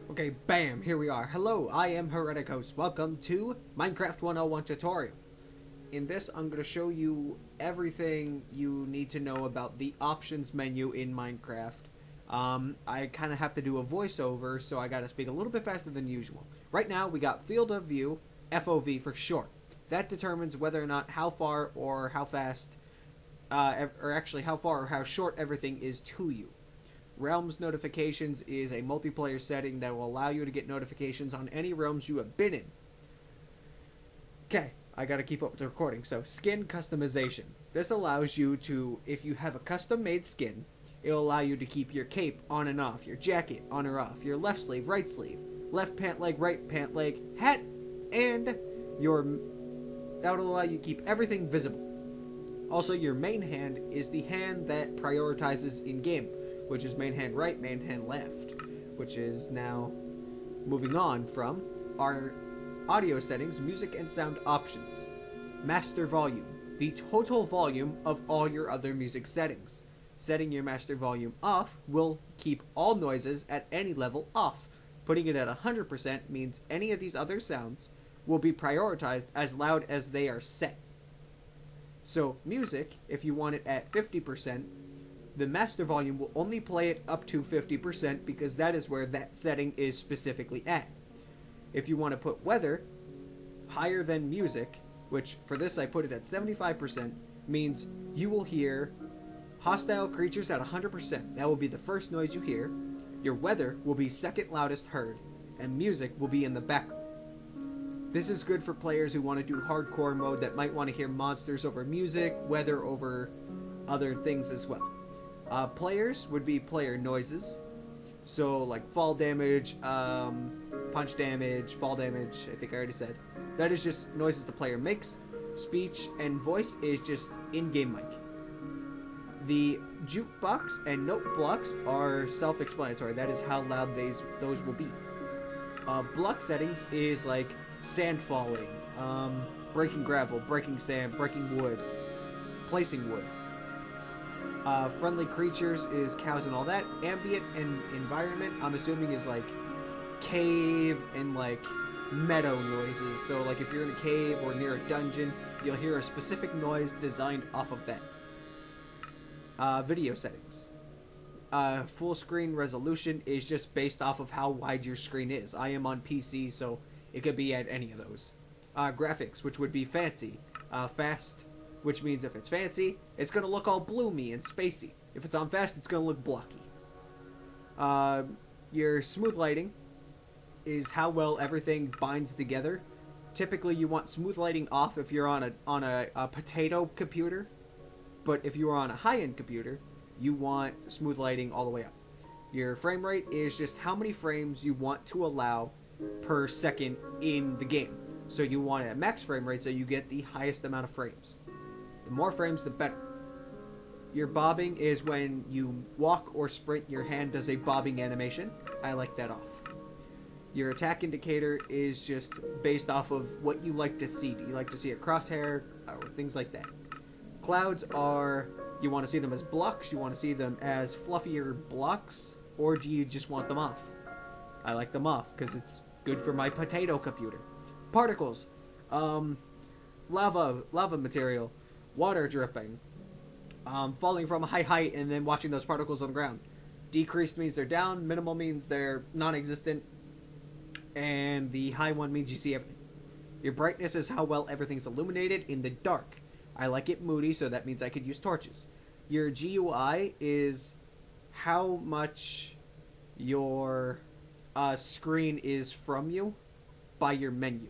Okay, bam, here we are. Hello, I am Hereticos. Welcome to Minecraft 101 tutorial. In this, I'm going to show you everything you need to know about the options menu in Minecraft. I kind of have to do a voiceover, so I got to speak a little bit faster than usual. Right now, we got Field of View, FOV for short. That determines whether or not how far or how fast, or actually how far or how short everything is to you. Realms notifications is a multiplayer setting that will allow you to get notifications on any realms you have been in. Okay, I gotta keep up with the recording. So, skin customization. This allows you to, if you have a custom made skin, it'll allow you to keep your cape on and off, your jacket on or off, your left sleeve, right sleeve, left pant leg, right pant leg, hat, and that'll allow you to keep everything visible. Also, your main hand is the hand that prioritizes in game, which is main hand right, main hand left, which is now moving on from our audio settings, music and sound options. Master volume, the total volume of all your other music settings. Setting your master volume off will keep all noises at any level off. Putting it at 100% means any of these other sounds will be prioritized as loud as they are set. So music, if you want it at 50%, the master volume will only play it up to 50% because that is where that setting is specifically at. If you want to put weather higher than music, which for this I put it at 75%, means you will hear hostile creatures at 100%. That will be the first noise you hear. Your weather will be second loudest heard, and music will be in the background. This is good for players who want to do hardcore mode that might want to hear monsters over music, weather over other things as well. Players would be player noises, so like fall damage, punch damage, fall damage, I think I already said. That is just noises the player makes. Speech and voice is just in-game mic. The jukebox and note blocks are self-explanatory. That is how loud those will be. Block settings is like sand falling, breaking gravel, breaking sand, breaking wood, placing wood. Friendly creatures is cows and all that. Ambient and environment, I'm assuming, is like cave and like meadow noises. So like if you're in a cave or near a dungeon, you'll hear a specific noise designed off of that. Video settings. Full screen resolution is just based off of how wide your screen is. I am on PC, so it could be at any of those. Graphics, which would be fancy, fast, which means if it's fancy, it's going to look all bloomy and spacey. If it's on fast, it's going to look blocky. Your smooth lighting is how well everything binds together. Typically, you want smooth lighting off if you're on a potato computer, but if you are on a high-end computer, you want smooth lighting all the way up. Your frame rate is just how many frames you want to allow per second in the game. So you want it at max frame rate so you get the highest amount of frames. The more frames, the better. Your bobbing is when you walk or sprint, your hand does a bobbing animation. I like that off. Your attack indicator is just based off of what you like to see. Do you like to see a crosshair or things like that? Clouds are, you want to see them as blocks, you want to see them as fluffier blocks, or do you just want them off? I like them off because it's good for my potato computer. Particles, lava material, water dripping, falling from a high height and then watching those particles on the ground. Decreased means they're down, minimal means they're non-existent, and the high one means you see everything. Your brightness is how well everything's illuminated in the dark. I like it moody, so that means I could use torches. Your GUI is how much your screen is from you by your menu.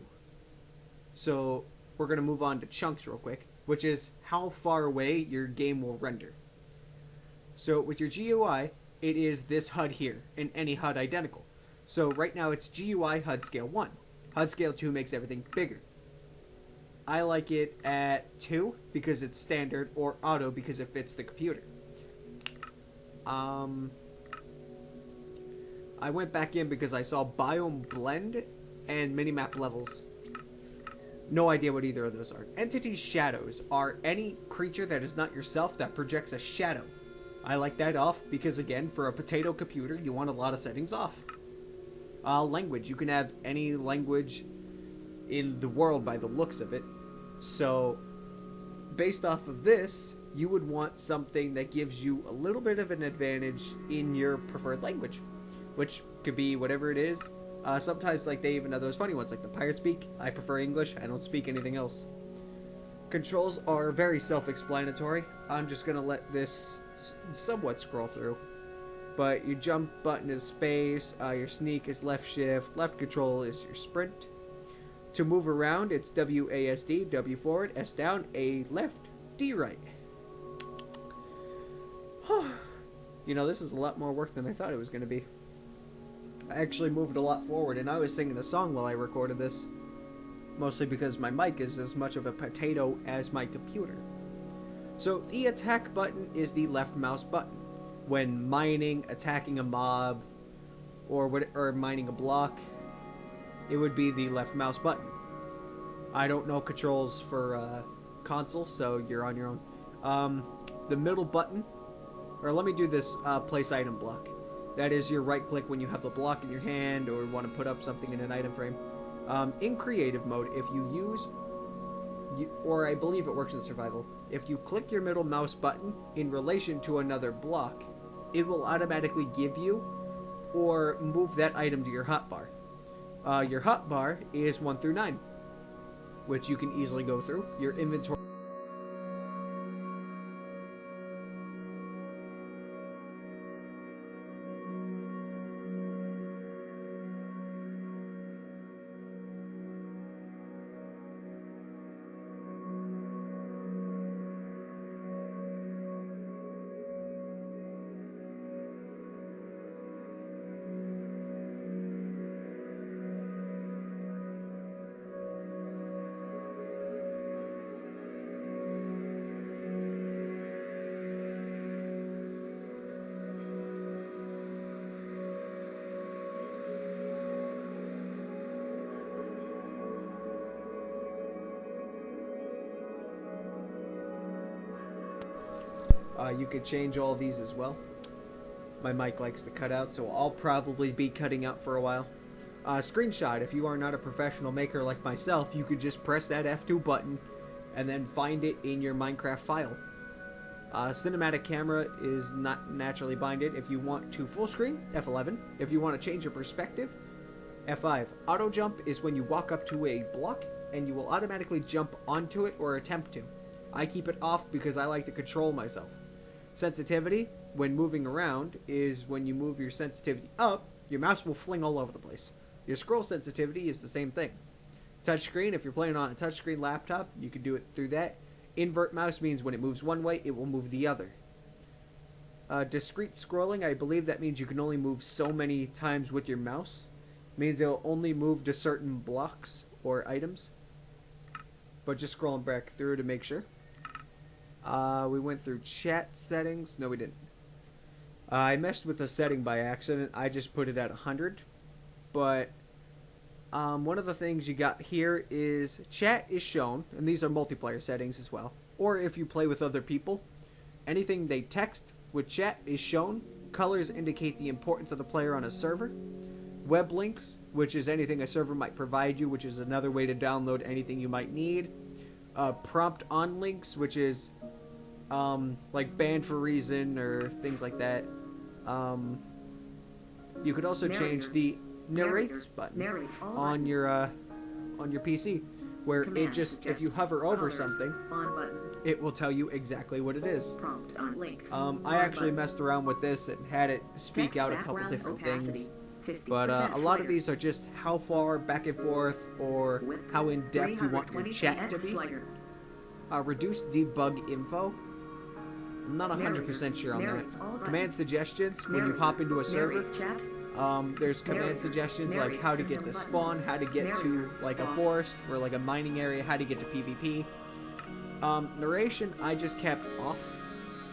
So we're going to move on to chunks real quick, which is how far away your game will render. So with your GUI, it is this HUD here, and any HUD identical. So right now it's GUI HUD scale 1. HUD scale 2 makes everything bigger. I like it at 2 because it's standard, or auto because it fits the computer. I went back in because I saw biome blend and minimap levels. No idea what either of those are. Entity shadows are any creature that is not yourself that projects a shadow. I like that off because, again, for a potato computer, you want a lot of settings off. Language. You can have any language in the world by the looks of it. So, based off of this, you would want something that gives you a little bit of an advantage in your preferred language, which could be whatever it is. Sometimes, like, they even have those funny ones, like the pirates speak. I prefer English. I don't speak anything else. Controls are very self-explanatory. I'm just gonna let this somewhat scroll through. But your jump button is space, your sneak is left shift, left control is your sprint. To move around, it's WASD, W forward, S down, A left, D right. You know, this is a lot more work than I thought it was going to be. I actually moved a lot forward, and I was singing a song while I recorded this. Mostly because my mic is as much of a potato as my computer. So, the attack button is the left mouse button. When mining, attacking a mob, or mining a block, it would be the left mouse button. I don't know controls for console, so you're on your own. The middle button, or let me do this place item block. That is your right click when you have the block in your hand or want to put up something in an item frame. In creative mode, if you use, or I believe it works in survival, if you click your middle mouse button in relation to another block, it will automatically give you or move that item to your hotbar. Your hotbar is 1 through 9, which you can easily go through. Your inventory. You could change all these as well. My mic likes to cut out, so I'll probably be cutting out for a while. Screenshot, if you are not a professional maker like myself, you could just press that F2 button and then find it in your Minecraft file. Cinematic camera is not naturally binded. If you want to full screen, F11. If you want to change your perspective, F5. Auto jump is when you walk up to a block and you will automatically jump onto it or attempt to. I keep it off because I like to control myself. Sensitivity, when moving around, is when you move your sensitivity up, your mouse will fling all over the place. Your scroll sensitivity is the same thing. Touchscreen, if you're playing on a touchscreen laptop, you can do it through that. Invert mouse means when it moves one way, it will move the other. Discrete scrolling, I believe that means you can only move so many times with your mouse. It means it'll only move to certain blocks or items. But just scrolling back through to make sure. We went through chat settings. No, we didn't. I messed with a setting by accident. I just put it at 100. But one of the things you got here is chat is shown, and these are multiplayer settings as well. Or if you play with other people, anything they text with chat is shown. Colors indicate the importance of the player on a server. Web links, which is anything a server might provide you, which is another way to download anything you might need. Prompt on links, which is like banned for reason or things like that. You could also change the narrates button on your PC, where it just, if you hover over something, it will tell you exactly what it is. I actually messed around with this and had it speak out a couple different things. But a lot of these are just how far back and forth or how in depth you want your chat to be. Reduce debug info. I'm not 100% sure on that. Command suggestions when you hop into a server. There's command suggestions like how to get to spawn, how to get to like a forest or like a mining area, how to get to PvP. Narration I just kept off,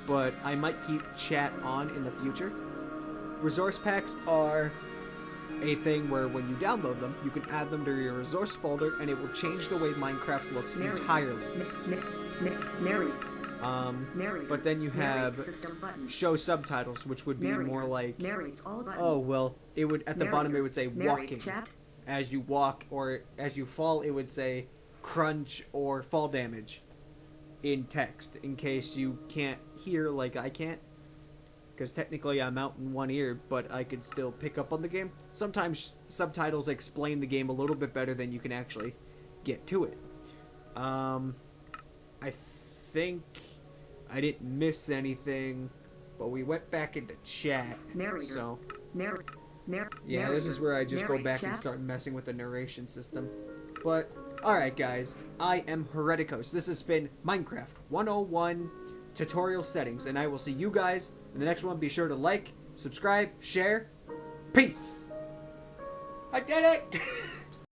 but I might keep chat on in the future. Resource packs are a thing where when you download them, you can add them to your resource folder and it will change the way Minecraft looks entirely. But then you have show subtitles, which would be more like, oh well, it would at the bottom it would say walking. As you walk or as you fall, it would say crunch or fall damage in text, in case you can't hear like I can't. Because technically I'm out in one ear, but I could still pick up on the game. Sometimes subtitles explain the game a little bit better than you can actually get to it. I think I didn't miss anything, but we went back into chat. So, yeah, this is where I just go back and start messing with the narration system. But, alright guys, I am Hereticos. This has been Minecraft 101 tutorial settings, and I will see you guys in the next one. Be sure to like, subscribe, share. Peace! I did it!